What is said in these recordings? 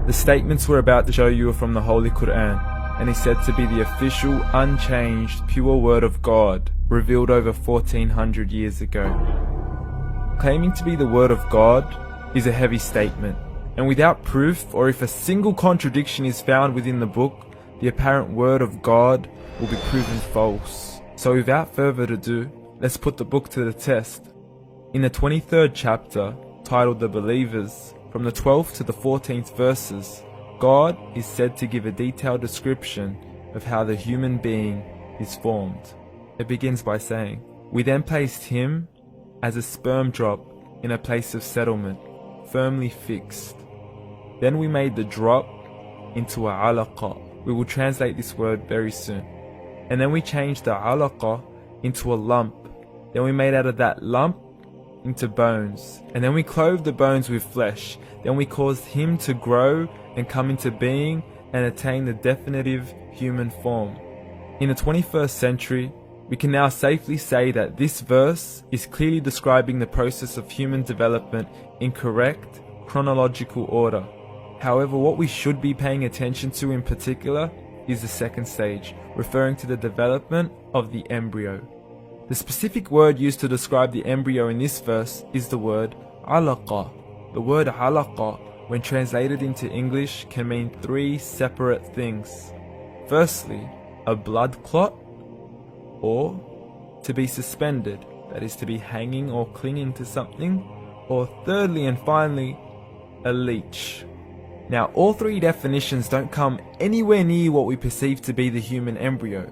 The statements we're about to show you are from the Holy Quran, and is said to be the official, unchanged, pure word of God, revealed over 1400 years ago. Claiming to be the word of God is a heavy statement, and without proof, or if a single contradiction is found within the book, the apparent word of God will be proven false. So without further ado, let's put the book to the test. In the 23rd chapter, titled The Believers, from the 12th to the 14th verses, God is said to give a detailed description of how the human being is formed. It begins by saying, "We then placed him as a sperm drop in a place of settlement, firmly fixed. Then we made the drop into a alaqa." We will translate this word very soon. "And then we changed the alaqa into a lump. Then we made out of that lump into bones. And then we clothed the bones with flesh. Then we caused him to grow and come into being and attain the definitive human form." In the 21st century, we can now safely say that this verse is clearly describing the process of human development in correct chronological order. However, what we should be paying attention to in particular is the second stage, referring to the development of the embryo. The specific word used to describe the embryo in this verse is the word alaqa. The word alaqa, when translated into English, can mean three separate things. Firstly, a blood clot, or to be suspended, that is to be hanging or clinging to something, or thirdly and finally, a leech. Now, all three definitions don't come anywhere near what we perceive to be the human embryo.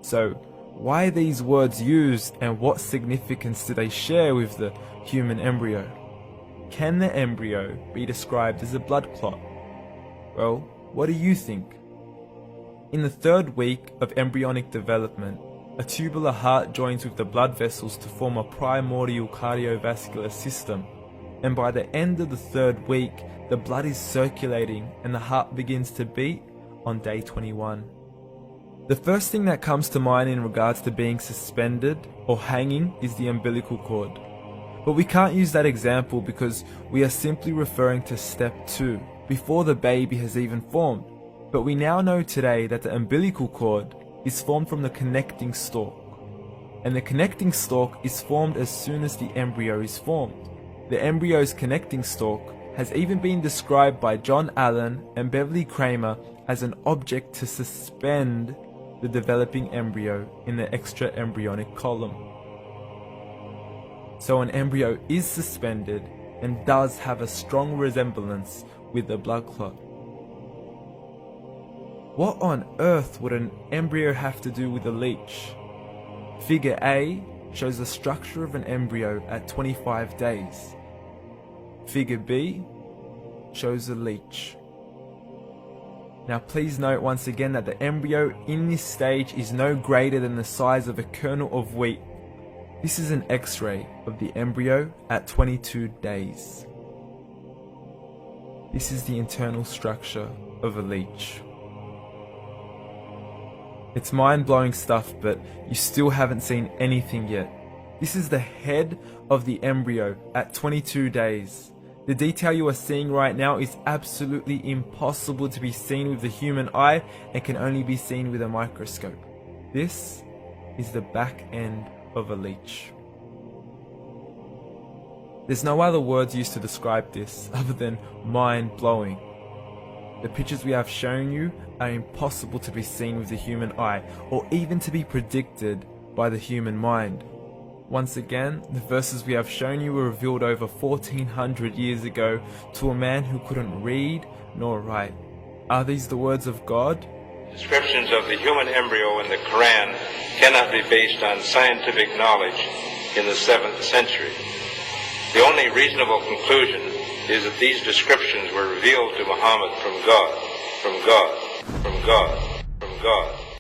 So, why are these words used, and what significance do they share with the human embryo? Can the embryo be described as a blood clot? Well, what do you think? In the third week of embryonic development, a tubular heart joins with the blood vessels to form a primordial cardiovascular system, and by the end of the third week, the blood is circulating and the heart begins to beat on day 21. The first thing that comes to mind in regards to being suspended or hanging is the umbilical cord. But we can't use that example because we are simply referring to step 2, before the baby has even formed. But we now know today that the umbilical cord is formed from the connecting stalk. And the connecting stalk is formed as soon as the embryo is formed. The embryo's connecting stalk has even been described by John Allen and Beverly Kramer as an object to suspend the developing embryo in the extra-embryonic column. So an embryo is suspended and does have a strong resemblance with the blood clot. What on earth would an embryo have to do with a leech? Figure A shows the structure of an embryo at 25 days. Figure B shows a leech. Now please note once again that the embryo in this stage is no greater than the size of a kernel of wheat. This is an X-ray of the embryo at 22 days. This is the internal structure of a leech. It's mind-blowing stuff, but you still haven't seen anything yet. This is the head of the embryo at 22 days. The detail you are seeing right now is absolutely impossible to be seen with the human eye and can only be seen with a microscope. This is the back end of a leech. There's no other words used to describe this other than mind-blowing. The pictures we have shown you are impossible to be seen with the human eye or even to be predicted by the human mind. Once again, the verses we have shown you were revealed over 1400 years ago to a man who couldn't read nor write. Are these the words of God? Descriptions of the human embryo in the Quran cannot be based on scientific knowledge in the 7th century. The only reasonable conclusion is that these descriptions were revealed to Muhammad from God, from God, from God, from God.